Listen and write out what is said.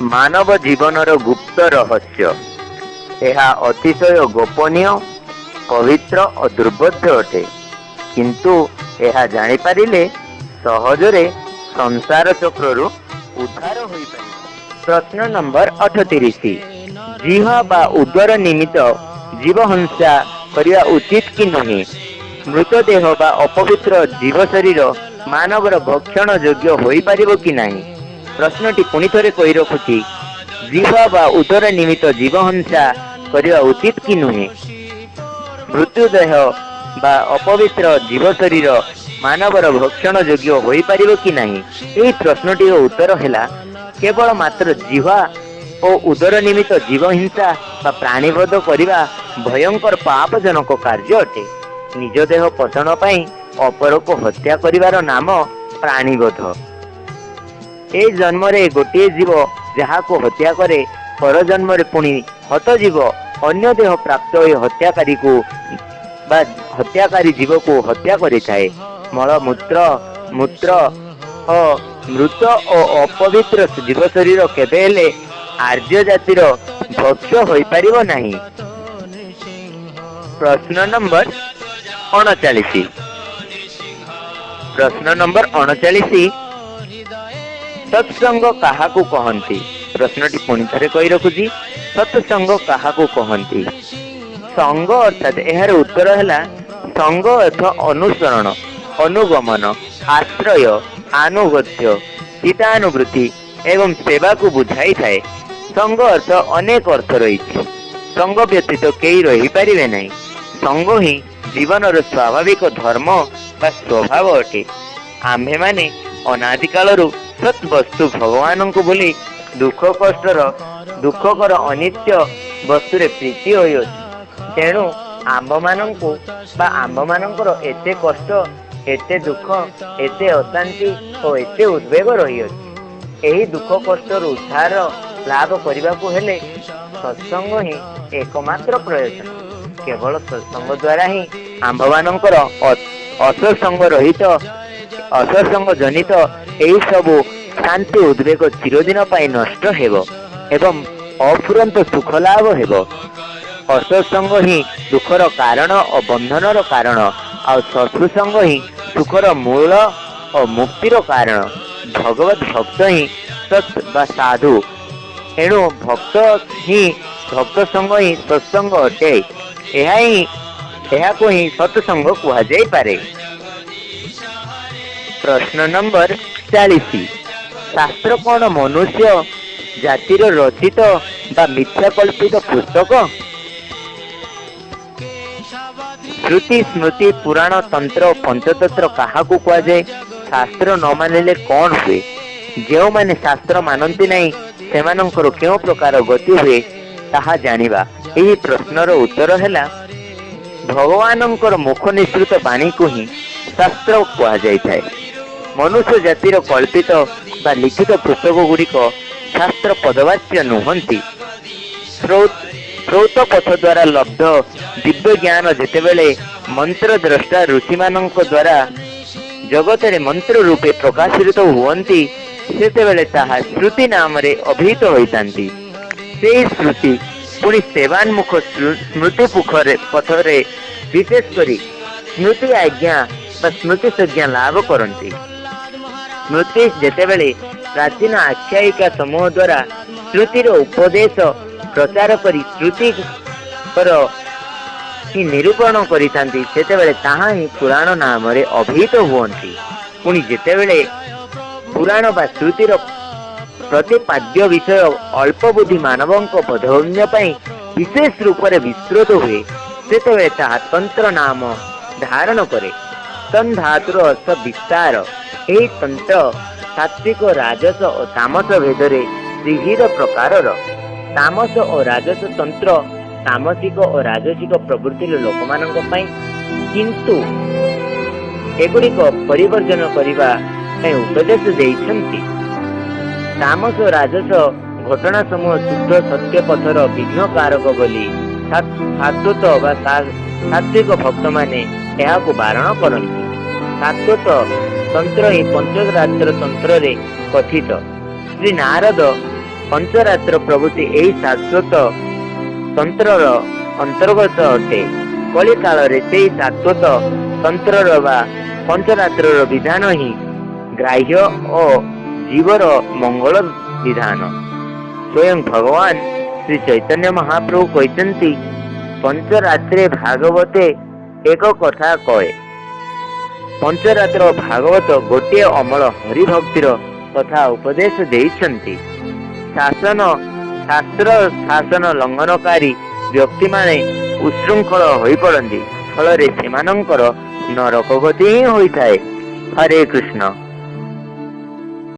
मानव जीवनर गुप्त रहस्य। यह अतिशय गोपनीय, पवित्र और दुर्बोध्य अटे, किंतु यह जानि पारिले सहजरे संसार चक्रु उद्धार होई पारे। प्रश्न नंबर 38। जिह्वा बा उदर निमित्त जीवहिंसा करिया उचित कि नहीं? मृतदेह बा अपवित्र जीव शरीर मानवर भक्षण योग्य होई पारिबो कि नहीं? प्रश्नटी पुनि थरे कहि रखुछि, जिह्वा बा उदर निमित्त जीवहिंसा करिया उचित कि नुहे? मृत्युदेह बा अपवित्र जीव शरीर मानवर भक्षण योग्य होई पारिबो कि नहीं? एही प्रश्नटी उत्तर हैला केवल मात्र जिह्वा और उदर निमित्त जीवहिंसा बा प्राणीवध करिबा भयंकर पापजनक कार्य अटे। निज देह पोषण पाई अपर को हत्या करिवार नाम प्राणीवध। ए जन्म रे गोटे जीव जहा को हत्या करे, पर जन्म रे पुणी हत जीव अन्य देह प्राप्त होई हत्याकारी को बा हत्याकारी जीव को हत्या करिथाए। मलमूत्र मूत्र और मृत और अपवित्र जीव शरीर केबे हेले आर्य जातिर भक्ष्य होई पारिबो नाही। प्रश्न नंबर 39। प्रश्न नंबर 39। सत्संग काहाकू कहंती? प्रश्नटी पुनि थरे कहि रखुछि, सत्संग काहाकू कहंती? संग अर्थात एहार उत्तर हैला संग अर्थ अनुसरण, अनुगमन, आश्रय, आनुगत्य, चितानुवृत्ति एवं सेवा को बुझाई थाए। संग अर्थ अनेक अर्थ रही। संग व्यतीत केही रही पारिबे नहीं। संग ही जीवनर स्वाभाविक धर्म बा स्वभाव अटे। आम्भे माने अनादि कालरू सत् वस्तु भगवान को भूली दुखकर अनित्य वस्तु रे प्रीति होई अछि। तेणु आम्भ मानंकु बा आम्भ मानंकर एते कष्ट, एते दुख, एते अशांति और एते उद्वेग रही अछि। एही दुख कष्ट उद्धार लाभ करने को हेले सत्संग ही एकमात्र प्रयोजन। केवल सत्संग द्वारा ही आम्भ मानंकर असत्संग रहित असत्संग जनित एही सबु शांति उद्वेग चिरदिन पाई नष्ट हेबो एवं अफुरंत सुख लाभ हेबो। असत्संग ही दुखर कारण और बंधनर कारण, और सत्संग ही सुखर मूल और मुक्तिर कारण। भगवत भक्त ही सत् बा साधु। एणु भक्त संग ही सत्संग अटे। को ही सत्संग कहा जाई पारे। प्रश्न नंबर 40। शास्त्र कौन मनुष्य जातिर रचित बा मिथ्या कल्पित पुस्तक? श्रुति, स्मृति, पुराण, तंत्र, पंचतंत्र काहाकू कहा जाए? शास्त्र न मानिले कौन हुए? जो माने शास्त्र मानती नहीं सेमानंकर क्यों प्रकार गति हुए ताहा जानिबा। एही प्रश्नर उत्तर हैला भगवानंकर मुख निसृत वाणी को ही शास्त्र कहा जाय थाए। मनुष्य जातिर कल्पित बा लिखित पुस्तक गुड़िक शास्त्र पदवाच्य नुहंती। श्रौत पथ द्वारा लब्ध दिव्य ज्ञान जेतेबेले मंत्र द्रष्टा ऋषि मानक द्वारा जगत रे मंत्र रूपे प्रकाशित हुअंती, सेतेबेले ताहा श्रुति नाम रे अभिहित होइतांती। सेही श्रुति पुणी सेवान्मुख स्मृति पथरे विशेष करी स्मृति आज्ञा बा स्मृति संज्ञा लाभ करती। स्मृति जेतेबेले प्राचीन आख्यायिका समूह द्वारा श्रुतिर उपदेश प्रचार करी श्रुति ही निरूपण करितांती, सेतेबेले ताहा ही पुराण नाम रे अभिहित हुअंती। पुणी जेतेबेले पुराण बा श्रुतिर प्रतिपाद्य विषय अल्प बुद्धि मानवंक बोधगम्य पाई विशेष रूप से विस्तृत हुए, सेतेबेले ताहा तंत्र नाम धारण करे। तन धातुर अर्थ विस्तार। एही तंत्र सात्विक, राजस और तामस भेदरे त्रिविध प्रकारर। तामस और राजस तंत्र तामसिक और राजसिक प्रवृत्तिर लोकमानंक पाई, किंतु एगुड़िक परिवर्जन करने उपदेश देइछन्ति। तामस और राजस घटना समूह शुद्ध सत्य पथर विघ्न कारक बोली सात्वत वा सात्विक भक्त माने एहाकु बारण करନ୍ତି। सात्वत तंत्र ही पंचरात्र तंत्र रे कथित। श्री नारद ପଞ୍ଚରାତ୍ର ପ୍ରଭୃତି ଏହି ଶାଶ୍ୱତ ତନ୍ତ୍ରର ଅନ୍ତର୍ଗତ ଅଟେ। କଳି କାଳରେ ସେହି ଶାଶ୍ୱତ ତନ୍ତ୍ରର ବା ପଞ୍ଚରାତ୍ରର ବିଧାନ ହିଁ ଗ୍ରାହ୍ୟ ଓ ଜୀବର ମଙ୍ଗଳ ବିଧାନ। ସ୍ୱୟଂ ଭଗବାନ ଶ୍ରୀ ଚୈତନ୍ୟ ମହାପ୍ରଭୁ କହିଛନ୍ତି, ପଞ୍ଚରାତ୍ରେ ଭାଗବତେ ଏକ କଥା କହେ। ପଞ୍ଚରାତ୍ର ଭାଗବତ ଗୋଟିଏ ଅମଳ ହରିଭକ୍ତିର କଥା ଉପଦେଶ ଦେଇଛନ୍ତି। ଶାସ୍ତ୍ର ଶାସନ ଲଙ୍ଘନକାରୀ ବ୍ୟକ୍ତିମାନେ ଉଶୃଙ୍ଖଳ ହୋଇପଡ଼ନ୍ତି, ଫଳରେ ସେମାନଙ୍କର ନରକ ଗତି ହିଁ ହୋଇଥାଏ। ହରେ କୃଷ୍ଣ।